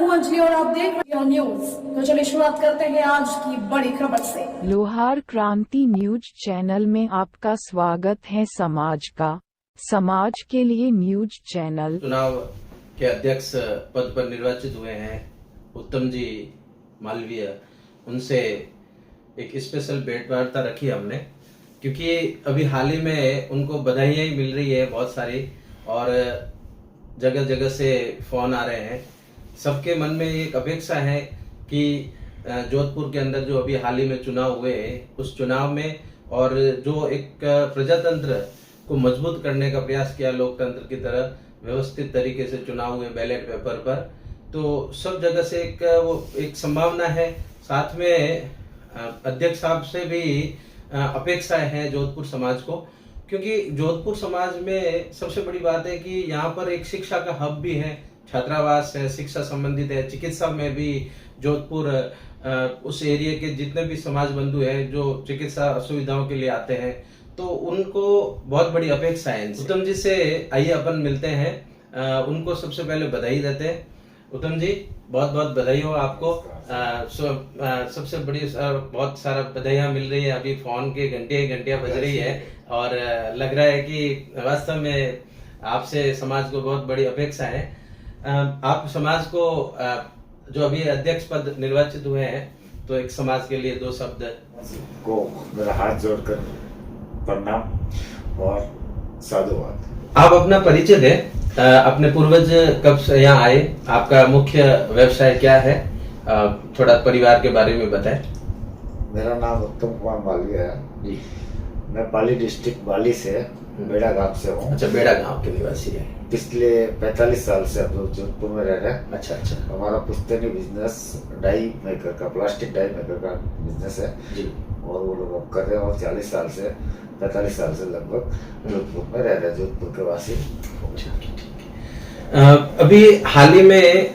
हूं अंजलि और आप देख रहे हैं न्यूज। तो चलिए शुरुआत करते हैं आज की बड़ी खबर से। लोहार क्रांति न्यूज चैनल में आपका स्वागत है। समाज के लिए न्यूज चैनल। चुनाव के अध्यक्ष पद पर निर्वाचित हुए हैं उत्तम जी मालवीय, उनसे एक स्पेशल भेंट वार्ता रखी हमने, क्योंकि अभी हाल ही में उनको बधाइयां ही मिल रही है बहुत सारी, और जगह जगह से फोन आ रहे हैं। सबके मन में एक अपेक्षा है कि जोधपुर के अंदर जो अभी हाल ही में चुनाव हुए उस चुनाव में, और जो एक प्रजातंत्र को मजबूत करने का प्रयास किया लोकतंत्र की तरह, व्यवस्थित तरीके से चुनाव हुए बैलेट पेपर पर, तो सब जगह से एक संभावना है। साथ में अध्यक्ष साहब से भी अपेक्षाएं हैं जोधपुर समाज को, क्योंकि जोधपुर समाज में सबसे बड़ी बात है कि यहाँ पर एक शिक्षा का हब भी है, छात्रावास है, शिक्षा संबंधित है, चिकित्सा में भी जोधपुर उस एरिया के जितने भी समाज बंधु हैं जो चिकित्सा सुविधाओं के लिए आते हैं, तो उनको बहुत बड़ी अपेक्षा है। उत्तम जी से आइए अपन मिलते हैं, उनको सबसे पहले बधाई देते हैं। उत्तम जी, बहुत बहुत बधाई हो आपको। सबसे बड़ी बहुत सारा बधाइयां मिल रही है। अभी फोन के घंटियां बज रही है, और लग रहा है कि वास्तव में आपसे समाज को बहुत बड़ी अपेक्षा है। आप समाज को जो अभी अध्यक्ष पद निर्वाचित हुए हैं, तो एक समाज के लिए दो शब्द को मेरा हाथ जोड़कर प्रणाम और साधुवाद। आप अपना परिचय दें, अपने पूर्वज कब से यहाँ आए, आपका मुख्य व्यवसाय क्या है, थोड़ा परिवार के बारे में बताएं। मेरा नाम उत्तम कुमार मालवीय है जी। मैं पाली डिस्ट्रिक्ट बाली से बेड़ा गांव से हूँ। अच्छा, बेड़ा गांव के निवासी है। पिछले 45 साल से हम लोग जोधपुर में रह रहे हैं। अच्छा अच्छा। हमारा पुश्तैनी बिजनेस डाई मेकर का, प्लास्टिक डाई मेकर का बिजनेस है जी। और वो लोग अब कर रहे हैं, और 40 साल से 45 साल से लगभग जोधपुर में रह रहे हैं, जोधपुर के वासी। अभी हाल ही में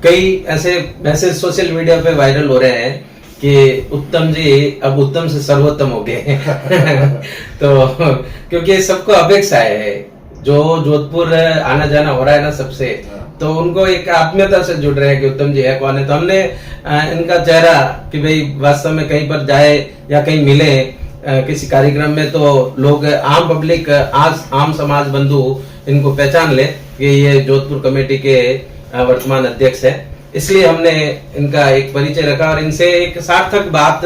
कई ऐसे सोशल मीडिया पे वायरल हो रहे हैं कि उत्तम जी अब उत्तम से सर्वोत्तम हो गए तो क्योंकि सबको अपेक्षा है, जो जोधपुर आना जाना हो रहा है ना सबसे, तो उनको एक आत्मीयता से जुड़ रहे हैं कि उत्तम जी है कौन है। तो हमने इनका चेहरा कि भाई वास्तव में कहीं पर जाए या कहीं मिले किसी कार्यक्रम में, तो लोग आम पब्लिक आम समाज बंधु इनको पहचान ले कि ये जोधपुर कमेटी के वर्तमान अध्यक्ष है। इसलिए हमने इनका एक परिचय रखा, और इनसे एक सार्थक बात,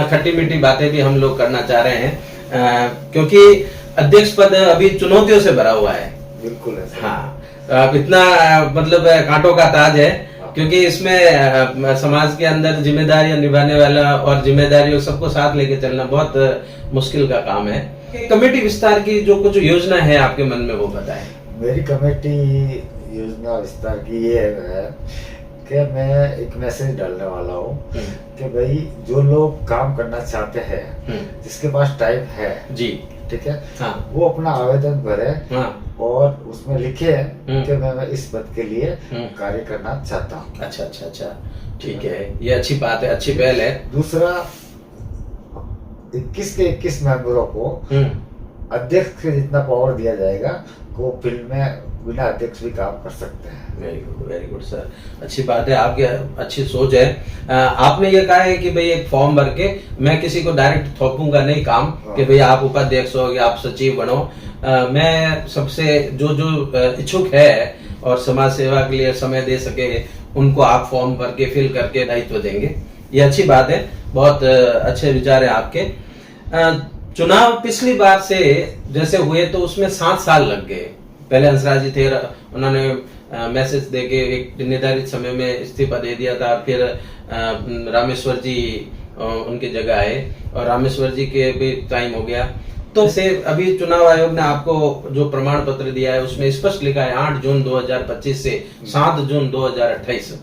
खट्टी मीठी बातें भी हम लोग करना चाह रहे हैं, क्योंकि अध्यक्ष पद अभी चुनौतियों से भरा हुआ है। बिल्कुल है। हाँ, अब इतना मतलब कांटों का ताज है, क्योंकि इसमें समाज के अंदर जिम्मेदारियां निभाने वाला और जिम्मेदारियों सबको साथ लेके चलना बहुत मुश्किल का काम है। कमेटी विस्तार की जो कुछ योजना है आपके मन में, वो बताएं। मेरी कमेटी योजना विस्तार की ये है कि मैं एक मैसेज डालने वाला हूँ कि भाई जो लोग काम करना चाहते हैं, जिसके पास टाइम है जी, ठीक है, हाँ, वो अपना आवेदन भरे, हाँ, और उसमें लिखे कि मैं इस पद के लिए कार्य करना चाहता हूँ। अच्छा अच्छा अच्छा, ठीक है, ये अच्छी बात है, अच्छी पहल है। दूसरा, 21 के 21 मेंबरों को अध्यक्ष के जितना पावर दिया जाएगा, वो फील्ड में बिना अध्यक्ष भी काम कर सकते हैं। वेरी गुड सर, अच्छी बात है, आपकी अच्छी सोच है। आपने ये कहा है कि भाई एक फॉर्म भर के मैं किसी को डायरेक्ट थोपूंगा नहीं काम, कि भाई आप उपाध्यक्ष हो या आप सचिव बनो। मैं सबसे जो इच्छुक है और समाज सेवा के लिए समय दे सके, उनको आप फॉर्म भर के फिल करके दायित्व देंगे। ये अच्छी बात है, बहुत अच्छे विचार है आपके। चुनाव पिछली बार से जैसे हुए तो उसमें 7 साल लग गए। पहले हंसराज जी थे, उन्होंने मैसेज देके एक निर्धारित समय में इस्तीफा दे दिया था। फिर रामेश्वर जी उनकी जगह आए, और रामेश्वर जी के भी टाइम हो गया। तो से अभी चुनाव आयोग ने आपको जो प्रमाण पत्र दिया है उसमें स्पष्ट लिखा है 8 जून 2025 से 7 जून 2028।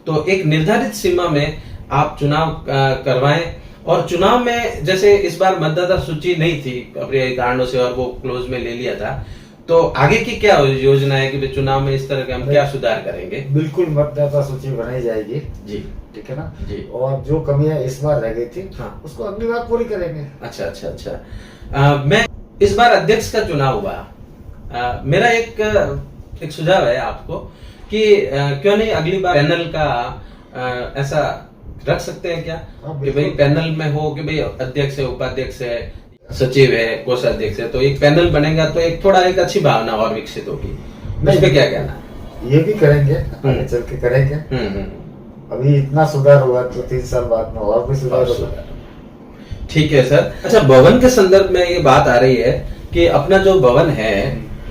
तो एक निर्धारित सीमा में आप चुनाव करवाएं, और चुनाव में जैसे इस बार मतदाता सूची नहीं थी अपने कारणों से, और वो क्लोज में ले लिया था, तो आगे की क्या योजना है कि चुनाव में इस तरह के हम क्या सुधार करेंगे? बिल्कुल मतदाता सूची बनाई जाएगी जी, ठीक है ना जी, और जो कमियां इस बार रह गई थी, हाँ, उसको अगली बार पूरी करेंगे। अच्छा अच्छा अच्छा। मैं इस बार अध्यक्ष का चुनाव हुआ, मेरा एक सुझाव है आपको कि क्यों नहीं अगली बार पैनल का ऐसा रख सकते हैं क्या कि भाई पैनल में हो कि भाई अध्यक्ष है, उपाध्यक्ष है, सचिव है, कोषाध्यक्ष है, तो एक पैनल बनेगा तो एक थोड़ा एक अच्छी भावना और विकसित होगी। इस पे क्या कहना है? ये भी करेंगे, आगे चल के करेंगे। अभी इतना सुधार हुआ तो 3 साल बाद में और भी सुधार होगा। ठीक है सर। अच्छा, भवन के संदर्भ में ये बात आ रही है कि अपना जो भवन है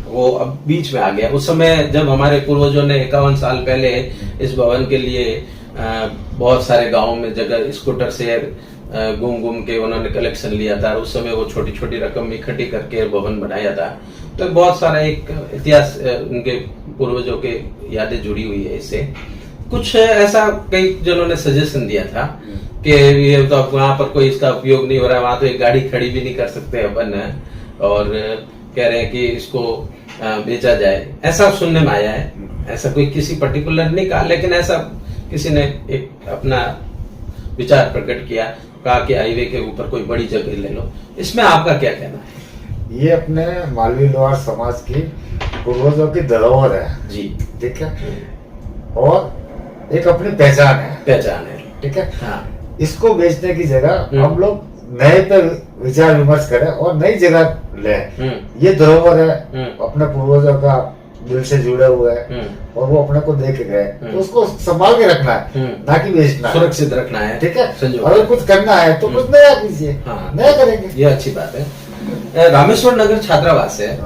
वो अब बीच में आ गया। उस समय जब हमारे पूर्वजों ने 51 साल पहले इस भवन के लिए बहुत सारे गांवों में जगह स्कूटर से घूम के उन्होंने कलेक्शन लिया था। उस समय वो छोटी छोटी रकम इकट्ठी करके भवन बनाया था। तो बहुत सारा एक इतिहास उनके पूर्वजों के यादें जुड़ी हुई है इससे। कुछ ऐसा कई जनों ने सजेशन दिया था कि ये तो अब वहां पर कोई इसका उपयोग नहीं हो रहा है, वहां तो एक गाड़ी खड़ी भी नहीं कर सकते अपन, और कह रहे हैं कि इसको बेचा जाए। ऐसा सुनने में आया है, ऐसा कोई किसी पर्टिकुलर नहीं कहा, लेकिन ऐसा किसी ने एक अपना विचार प्रकट किया, कहा कि हाईवे के ऊपर कोई बड़ी जगह ले लो। इसमें आपका क्या कहना है? ये अपने मालवी लोहार समाज की पूर्वजों की धरोहर है जी, ठीक है, और एक अपनी पहचान है, ठीक है। हाँ। इसको बेचने की जगह हम लोग नए पे विचार विमर्श करें और नई जगह लें। ये धरोहर है, अपने पूर्वजों का दिल से जुड़े हुए हैं और वो अपने को दे के गए, तो उसको संभाल के रखना है, ना कि बेचना है, सुरक्षित रखना है, ठीक है। अगर कुछ करना है तो कुछ नया कीजिए, नया करेंगे, ये अच्छी बात है। रामेश्वर नगर छात्रावास है,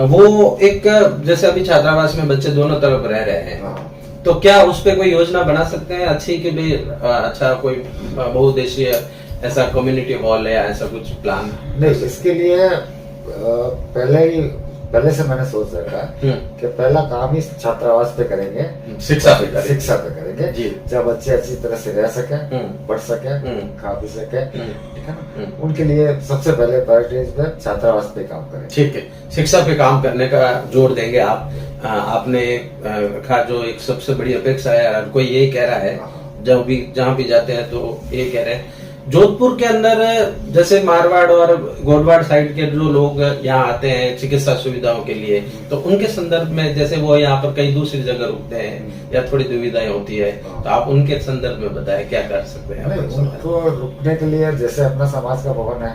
वो एक जैसे अभी छात्रावास में बच्चे दोनों तरफ रह रहे हैं, तो क्या उस पे कोई योजना बना सकते हैं अच्छी कि भाई अच्छा कोई बहुउद्देशीय ऐसा कम्युनिटी हॉल है या ऐसा कुछ प्लान? नहीं, इसके लिए पहले से मैंने सोच रखा कि पहला काम ही छात्रावास पे करेंगे, शिक्षा पे करेंगे जी। जब बच्चे अच्छी तरह से रह सके, पढ़ सके, खा पी सके, ठीक है ना, उनके लिए सबसे पहले प्रायोरिटी पे छात्रावास पे काम करें। ठीक है, शिक्षा पे काम करने का जोर देंगे आप। आपने रखा जो एक सबसे बड़ी अपेक्षा है, हर कोई यही कह रहा है, जहाँ भी जाते हैं तो ये कह रहे हैं। जोधपुर के अंदर जैसे मारवाड़ और गोडवाड़ साइड के जो लोग यहाँ आते हैं चिकित्सा सुविधाओं के लिए, तो उनके संदर्भ में जैसे वो यहाँ पर कई दूसरी जगह रुकते हैं या थोड़ी दुविधाएं होती है, तो आप उनके संदर्भ में बताएं क्या कर सकते हैं? उनको रुकने के लिए जैसे अपना समाज का भवन है,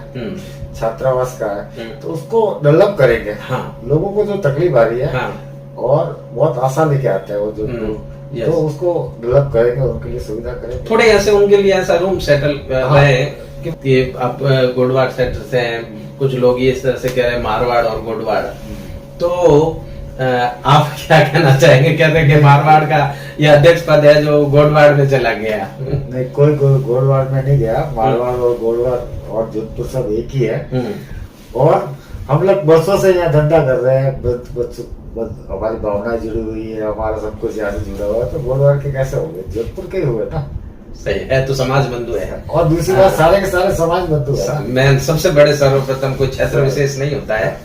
छात्रावास का है, तो उसको डेवलप करेंगे। लोगों को जो तकलीफ आ रही है और बहुत आशा लेके आते हैं वो जो तो उसको डेवलप करेंगे, उनके लिए सुविधा करेंगे। थोड़े ऐसे उनके लिए ऐसा रूम सेटल रहे कि ये आप गोडवाड़ सेट से हैं, कुछ लोग ये इस तरह से कह रहे हैं मारवाड़ और गोडवाड़, तो आप क्या कहना चाहेंगे? कहते हैं कि मारवाड़ का ये अध्यक्ष पद है जो गोडवाड़ में चला गया। नहीं, कोई गोडवाड़ में नहीं गया, मारवाड़ और गोडवाड़ और जोधपुर सब एक ही है, और हम लोग वर्षों से यहाँ धंधा कर रहे हैं, हमारी भावना जुड़ी हुई है, हमारा सब कुछ यहाँ से जुड़ा हुआ है, तो गोडवाड़ के कैसे हो गए? जोधपुर के हुए ना। सही है, तो समाज बंधु है। और दूसरी बात, सारे के सारे समाज बंधु है। मैं सबसे बड़े सर्वप्रथम कोई क्षेत्र विशेष नहीं होता है।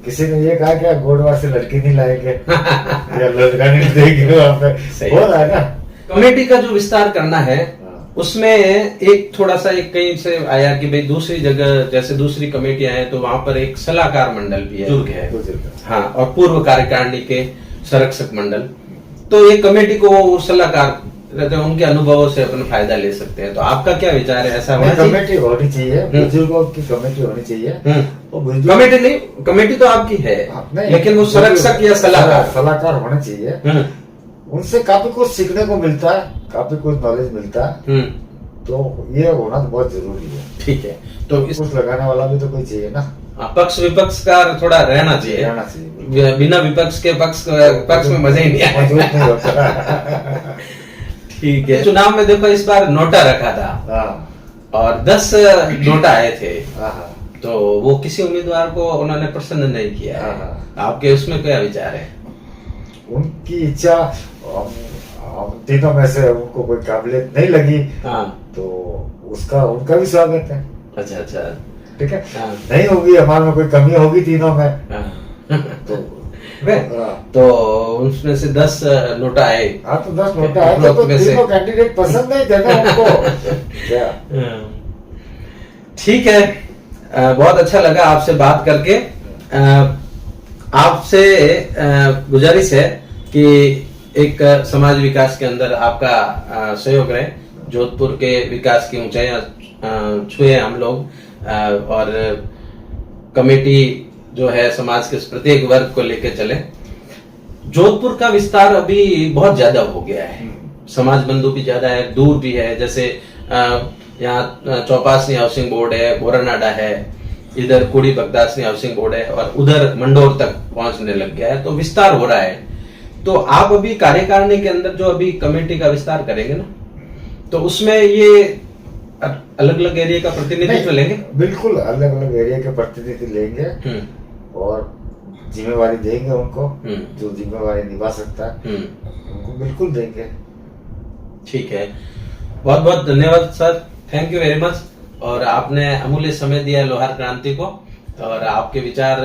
किसी ने ये कहा कि गोडवाड़ से लड़की नहीं लाएंगे या लड़का नहीं देंगे वहाँ पे, हो रहा है ना। कमेटी का जो विस्तार करना है उसमें एक थोड़ा सा एक कहीं से आया कि भाई दूसरी जगह जैसे दूसरी कमेटियां हैं तो वहां पर एक सलाहकार मंडल भी है, हाँ, और पूर्व कार्यकारिणी के संरक्षक मंडल, तो ये कमेटी को वो सलाहकार रहते हैं, उनके अनुभवों से अपन फायदा ले सकते हैं। तो आपका क्या विचार है? ऐसा कमेटी होनी चाहिए, बुजुर्गों की कमेटी होनी चाहिए। कमेटी नहीं, कमेटी तो आपकी है, लेकिन वो संरक्षक या सलाहकार होने चाहिए। उनसे काफी कुछ सीखने को मिलता है, काफी कुछ नॉलेज मिलता है, तो ये होना तो बहुत जरूरी है। ठीक है, तो कुछ लगाने वाला भी तो कोई चाहिए ना। पक्ष विपक्ष का थोड़ा रहना चाहिए, बिना विपक्ष के पक्ष में मजा ही नहीं आया। ठीक है, चुनाव में देखो इस बार नोटा रखा था और 10 नोटा आए थे, तो वो किसी उम्मीदवार को उन्होंने प्रसन्न नहीं किया। आपके उसमें क्या विचार है? उनकी इच्छा, तीनों में से उनको कोई काबिलियत नहीं लगी, तो उसका उनका भी स्वागत है। अच्छा, ठीक है, नहीं होगी हमारे में कोई कमी होगी तीनों में, तो उसमें से 10 नोटा आए। हाँ, तो 10 नोटा आए तो तीनों कैंडिडेट पसंद नहीं थे ना उनको। क्या ठीक है, बहुत अच्छा लगा आपसे बात करके। आपसे गुजारिश है कि एक समाज विकास के अंदर आपका सहयोग रहे, जोधपुर के विकास की ऊंचाइयां छुए हम लोग और कमेटी जो है समाज के प्रत्येक वर्ग को लेकर चले। जोधपुर का विस्तार अभी बहुत ज्यादा हो गया है, समाज बंधु भी ज्यादा है, दूर भी है। जैसे यहाँ चौपासनी हाउसिंग बोर्ड है, बोरानाडा है, इधर कुड़ी बगदासनी हाउसिंग बोर्ड है और उधर मंडोर तक पहुंचने लग गया है, तो विस्तार हो रहा है। तो आप अभी कार्यकारिणी के अंदर जो अभी कमेटी का विस्तार करेंगे ना, तो उसमें ये अलग अलग एरिया का प्रतिनिधित्व लेंगे? बिल्कुल अलग अलग एरिया के प्रतिनिधित्व लेंगे और जिम्मेवारी देंगे उनको, जो जिम्मेवारी निभा सकता है उनको बिल्कुल देंगे। ठीक है, बहुत बहुत धन्यवाद sir, thank you very much. और आपने अमूल्य समय दिया लोहार क्रांति को और आपके विचार